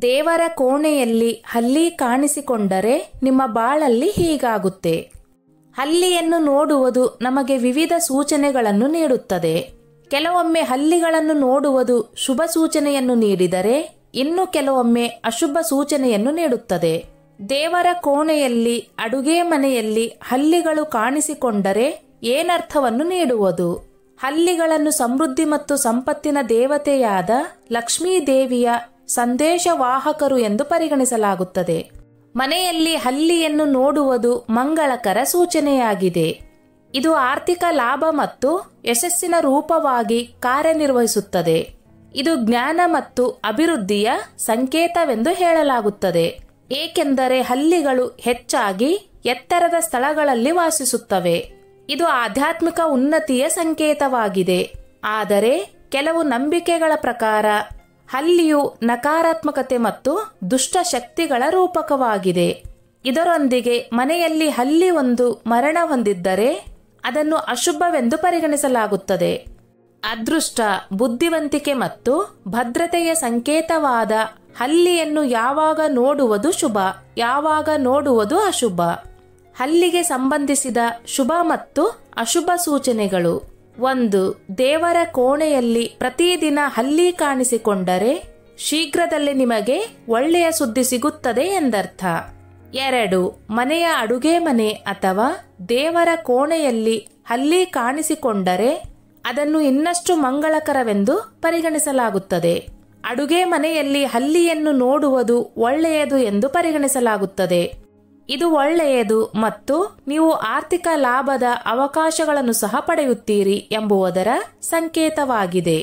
ದೇವರ ಕೋಣೆಯಲ್ಲಿ ಹಲ್ಲಿ ಕಾಣಿಸಿಕೊಂಡರೆ ನಿಮ್ಮ ಬಾಳಲ್ಲಿ ಹೀಗಾಗುತ್ತೆ. ಹಲ್ಲಿಯನ್ನು ನೋಡುವುದು ನಮಗೆ ವಿವಿಧ ಸೂಚನೆಗಳನ್ನು ನೀಡುತ್ತದೆ. ಕೆಲವೊಮ್ಮೆ ಹಲ್ಲಿಗಳನ್ನು ನೋಡುವುದು ಶುಭ ಸೂಚನೆಯನ್ನು ನೀಡಿದರೆ, ಇನ್ನು ಕೆಲವೊಮ್ಮೆ ಅಶುಭ ಸೂಚನೆಯನ್ನು ನೀಡುತ್ತದೆ. ದೇವರ ಕೋಣೆಯಲ್ಲಿ, ಅಡುಗೆ ಮನೆಯಲ್ಲಿ ಹಲ್ಲಿಗಳು ಕಾಣಿಸಿಕೊಂಡರೆ ಏನರ್ಥವನ್ನು ನೀಡುವುದು? ಹಲ್ಲಿಗಳನ್ನು ಸಮೃದ್ಧಿ ಮತ್ತು ಸಂಪತ್ತಿನ ದೇವತೆಯಾದ ಲಕ್ಷ್ಮೀ ದೇವಿಯ ಸಂದೇಶವಾಹಕರು ಎಂದು ಪರಿಗಣಿಸಲಾಗುತ್ತದೆ. ಮನೆಯಲ್ಲಿ ಹಲ್ಲಿಯನ್ನು ನೋಡುವುದು ಮಂಗಳಕರ ಸೂಚನೆಯಾಗಿದೆ. ಇದು ಆರ್ಥಿಕ ಲಾಭ ಮತ್ತು ಯಶಸ್ಸಿನ ರೂಪವಾಗಿ ಕಾರ್ಯನಿರ್ವಹಿಸುತ್ತದೆ. ಇದು ಜ್ಞಾನ ಮತ್ತು ಅಭಿವೃದ್ಧಿಯ ಸಂಕೇತವೆಂದು ಹೇಳಲಾಗುತ್ತದೆ, ಏಕೆಂದರೆ ಹಲ್ಲಿಗಳು ಹೆಚ್ಚಾಗಿ ಎತ್ತರದ ಸ್ಥಳಗಳಲ್ಲಿ ವಾಸಿಸುತ್ತವೆ. ಇದು ಆಧ್ಯಾತ್ಮಿಕ ಉನ್ನತಿಯ ಸಂಕೇತವಾಗಿದೆ. ಆದರೆ ಕೆಲವು ನಂಬಿಕೆಗಳ ಪ್ರಕಾರ ಹಲ್ಲಿಯು ನಕಾರಾತ್ಮಕತೆ ಮತ್ತು ದುಷ್ಟ ಶಕ್ತಿಗಳ ರೂಪಕವಾಗಿದೆ. ಇದರೊಂದಿಗೆ ಮನೆಯಲ್ಲಿ ಹಲ್ಲಿ ಒಂದು ಮರಣ ಹೊಂದಿದ್ದರೆ ಅದನ್ನು ಅಶುಭವೆಂದು ಪರಿಗಣಿಸಲಾಗುತ್ತದೆ. ಅದೃಷ್ಟ, ಬುದ್ಧಿವಂತಿಕೆ ಮತ್ತು ಭದ್ರತೆಯ ಸಂಕೇತವಾದ ಹಲ್ಲಿಯನ್ನು ಯಾವಾಗ ನೋಡುವುದು ಶುಭ, ಯಾವಾಗ ನೋಡುವುದು ಅಶುಭ? ಹಲ್ಲಿಗೆ ಸಂಬಂಧಿಸಿದ ಶುಭ ಮತ್ತು ಅಶುಭ ಸೂಚನೆಗಳು. 1. ದೇವರ ಕೋಣೆಯಲ್ಲಿ ಪ್ರತಿದಿನ ಹಲ್ಲಿ ಕಾಣಿಸಿಕೊಂಡರೆ ಶೀಘ್ರದಲ್ಲೇ ನಿಮಗೆ ಒಳ್ಳೆಯ ಸುದ್ದಿ ಸಿಗುತ್ತದೆ ಎಂದರ್ಥ. 2. ಮನೆಯ ಅಡುಗೆ ಮನೆ ಅಥವಾ ದೇವರ ಕೋಣೆಯಲ್ಲಿ ಹಲ್ಲಿ ಕಾಣಿಸಿಕೊಂಡರೆ ಅದನ್ನು ಇನ್ನಷ್ಟು ಮಂಗಳಕರವೆಂದು ಪರಿಗಣಿಸಲಾಗುತ್ತದೆ. ಅಡುಗೆ ಮನೆಯಲ್ಲಿ ಹಲ್ಲಿಯನ್ನು ನೋಡುವುದು ಒಳ್ಳೆಯದು ಎಂದು ಪರಿಗಣಿಸಲಾಗುತ್ತದೆ. ಇದು ಒಳ್ಳೆಯದು ಮತ್ತು ನೀವು ಆರ್ಥಿಕ ಲಾಭದ ಅವಕಾಶಗಳನ್ನು ಸಹ ಪಡೆಯುತ್ತೀರಿ ಎಂಬುದರ ಸಂಕೇತವಾಗಿದೆ.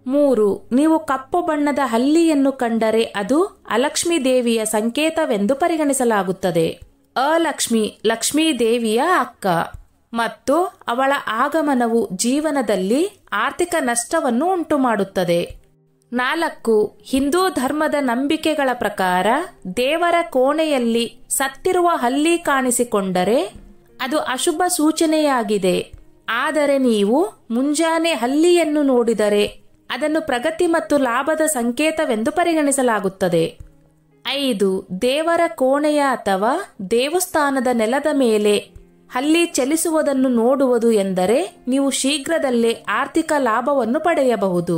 3. ನೀವು ಕಪ್ಪು ಬಣ್ಣದ ಹಲ್ಲಿಯನ್ನು ಕಂಡರೆ ಅದು ಅಲಕ್ಷ್ಮೀ ದೇವಿಯ ಸಂಕೇತವೆಂದು ಪರಿಗಣಿಸಲಾಗುತ್ತದೆ. ಅಲಕ್ಷ್ಮಿ ಲಕ್ಷ್ಮೀ ದೇವಿಯ ಅಕ್ಕ ಮತ್ತು ಅವಳ ಆಗಮನವು ಜೀವನದಲ್ಲಿ ಆರ್ಥಿಕ ನಷ್ಟವನ್ನು ಉಂಟುಮಾಡುತ್ತದೆ. 4. ಹಿಂದೂ ಧರ್ಮದ ನಂಬಿಕೆಗಳ ಪ್ರಕಾರ ದೇವರ ಕೋಣೆಯಲ್ಲಿ ಸತ್ತಿರುವ ಹಲ್ಲಿ ಕಾಣಿಸಿಕೊಂಡರೆ ಅದು ಅಶುಭ ಸೂಚನೆಯಾಗಿದೆ. ಆದರೆ ನೀವು ಮುಂಜಾನೆ ಹಲ್ಲಿಯನ್ನು ನೋಡಿದರೆ ಅದನ್ನು ಪ್ರಗತಿ ಮತ್ತು ಲಾಭದ ಸಂಕೇತವೆಂದು ಪರಿಗಣಿಸಲಾಗುತ್ತದೆ. 5. ದೇವರ ಕೋಣೆಯ ಅಥವಾ ದೇವಸ್ಥಾನದ ನೆಲದ ಮೇಲೆ ಹಲ್ಲಿ ಚಲಿಸುವುದನ್ನು ನೋಡುವುದು ಎಂದರೆ ನೀವು ಶೀಘ್ರದಲ್ಲೇ ಆರ್ಥಿಕ ಲಾಭವನ್ನು ಪಡೆಯಬಹುದು.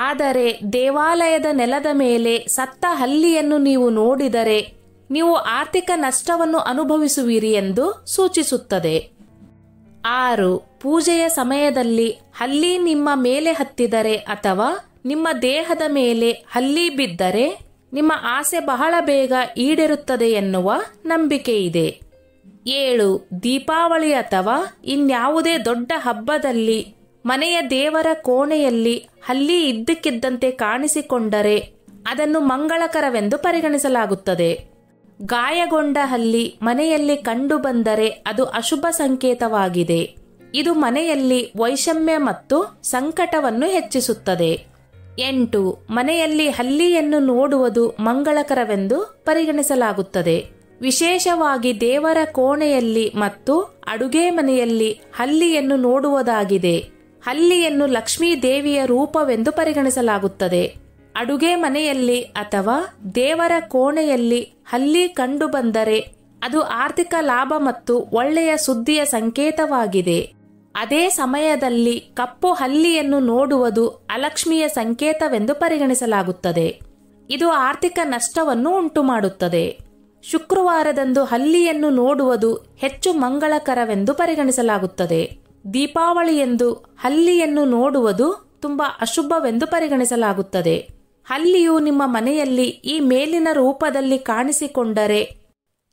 ಆದರೆ ದೇವಾಲಯದ ನೆಲದ ಮೇಲೆ ಸತ್ತ ಹಲ್ಲಿಯನ್ನು ನೀವು ನೋಡಿದರೆ ನೀವು ಆರ್ಥಿಕ ನಷ್ಟವನ್ನು ಅನುಭವಿಸುವಿರಿ ಎಂದು ಸೂಚಿಸುತ್ತದೆ. 6. ಪೂಜೆಯ ಸಮಯದಲ್ಲಿ ಹಲ್ಲಿ ನಿಮ್ಮ ಮೇಲೆ ಹತ್ತಿದರೆ ಅಥವಾ ನಿಮ್ಮ ದೇಹದ ಮೇಲೆ ಹಲ್ಲಿ ಬಿದ್ದರೆ ನಿಮ್ಮ ಆಸೆ ಬಹಳ ಬೇಗ ಈಡೇರುತ್ತದೆ ಎನ್ನುವ ನಂಬಿಕೆಯಿದೆ. 7. ದೀಪಾವಳಿ ಅಥವಾ ಇನ್ಯಾವುದೇ ದೊಡ್ಡ ಹಬ್ಬದಲ್ಲಿ ಮನೆಯ ದೇವರ ಕೋಣೆಯಲ್ಲಿ ಹಲ್ಲಿ ಇದ್ದಕ್ಕಿದ್ದಂತೆ ಕಾಣಿಸಿಕೊಂಡರೆ ಅದನ್ನು ಮಂಗಳಕರವೆಂದು ಪರಿಗಣಿಸಲಾಗುತ್ತದೆ. ಗಾಯಗೊಂಡ ಹಲ್ಲಿ ಮನೆಯಲ್ಲಿ ಕಂಡುಬಂದರೆ ಅದು ಅಶುಭ ಸಂಕೇತವಾಗಿದೆ. ಇದು ಮನೆಯಲ್ಲಿ ವೈಷಮ್ಯ ಮತ್ತು ಸಂಕಟವನ್ನು ಹೆಚ್ಚಿಸುತ್ತದೆ. 8. ಮನೆಯಲ್ಲಿ ಹಲ್ಲಿಯನ್ನು ನೋಡುವುದು ಮಂಗಳಕರವೆಂದು ಪರಿಗಣಿಸಲಾಗುತ್ತದೆ. ವಿಶೇಷವಾಗಿ ದೇವರ ಕೋಣೆಯಲ್ಲಿ ಮತ್ತು ಅಡುಗೆ ಮನೆಯಲ್ಲಿ ಹಲ್ಲಿಯನ್ನು ನೋಡುವುದಾಗಿದೆ. ಹಲ್ಲಿಯನ್ನು ಲಕ್ಷ್ಮೀ ದೇವಿಯ ರೂಪವೆಂದು ಪರಿಗಣಿಸಲಾಗುತ್ತದೆ. ಅಡುಗೆ ಮನೆಯಲ್ಲಿ ಅಥವಾ ದೇವರ ಕೋಣೆಯಲ್ಲಿ ಹಲ್ಲಿ ಕಂಡುಬಂದರೆ ಅದು ಆರ್ಥಿಕ ಲಾಭ ಮತ್ತು ಒಳ್ಳೆಯ ಸುದ್ದಿಯ ಸಂಕೇತವಾಗಿದೆ. ಅದೇ ಸಮಯದಲ್ಲಿ ಕಪ್ಪು ಹಲ್ಲಿಯನ್ನು ನೋಡುವುದು ಅಲಕ್ಷ್ಮಿಯ ಸಂಕೇತವೆಂದು ಪರಿಗಣಿಸಲಾಗುತ್ತದೆ. ಇದು ಆರ್ಥಿಕ ನಷ್ಟವನ್ನು ಉಂಟುಮಾಡುತ್ತದೆ. ಶುಕ್ರವಾರದಂದು ಹಲ್ಲಿಯನ್ನು ನೋಡುವುದು ಹೆಚ್ಚು ಮಂಗಳಕರವೆಂದು ಪರಿಗಣಿಸಲಾಗುತ್ತದೆ. ದೀಪಾವಳಿಯಂದು ಹಲ್ಲಿಯನ್ನು ನೋಡುವುದು ತುಂಬಾ ಅಶುಭವೆಂದು ಪರಿಗಣಿಸಲಾಗುತ್ತದೆ. ಹಲ್ಲಿಯು ನಿಮ್ಮ ಮನೆಯಲ್ಲಿ ಈ ಮೇಲಿನ ರೂಪದಲ್ಲಿ ಕಾಣಿಸಿಕೊಂಡರೆ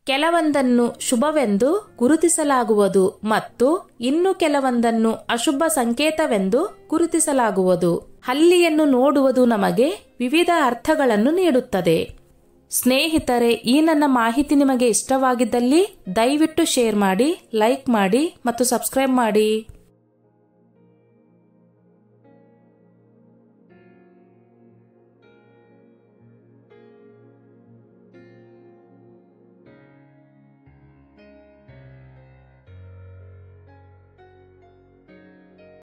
ಕೆಲವೊಂದನ್ನು ಶುಭವೆಂದು ಗುರುತಿಸಲಾಗುವುದು ಮತ್ತು ಇನ್ನು ಕೆಲವೊಂದನ್ನು ಅಶುಭ ಸಂಕೇತವೆಂದು ಗುರುತಿಸಲಾಗುವುದು. ಹಲ್ಲಿಯನ್ನು ನೋಡುವುದು ನಮಗೆ ವಿವಿಧ ಅರ್ಥಗಳನ್ನು ನೀಡುತ್ತದೆ. ಸ್ನೇಹಿತರೆ, ಈ ನನ್ನ ಮಾಹಿತಿ ನಿಮಗೆ ಇಷ್ಟವಾಗಿದ್ದಲ್ಲಿ ದಯವಿಟ್ಟು ಶೇರ್ ಮಾಡಿ, ಲೈಕ್ ಮಾಡಿ ಮತ್ತು ಸಬ್ಸ್ಕ್ರೈಬ್ ಮಾಡಿ.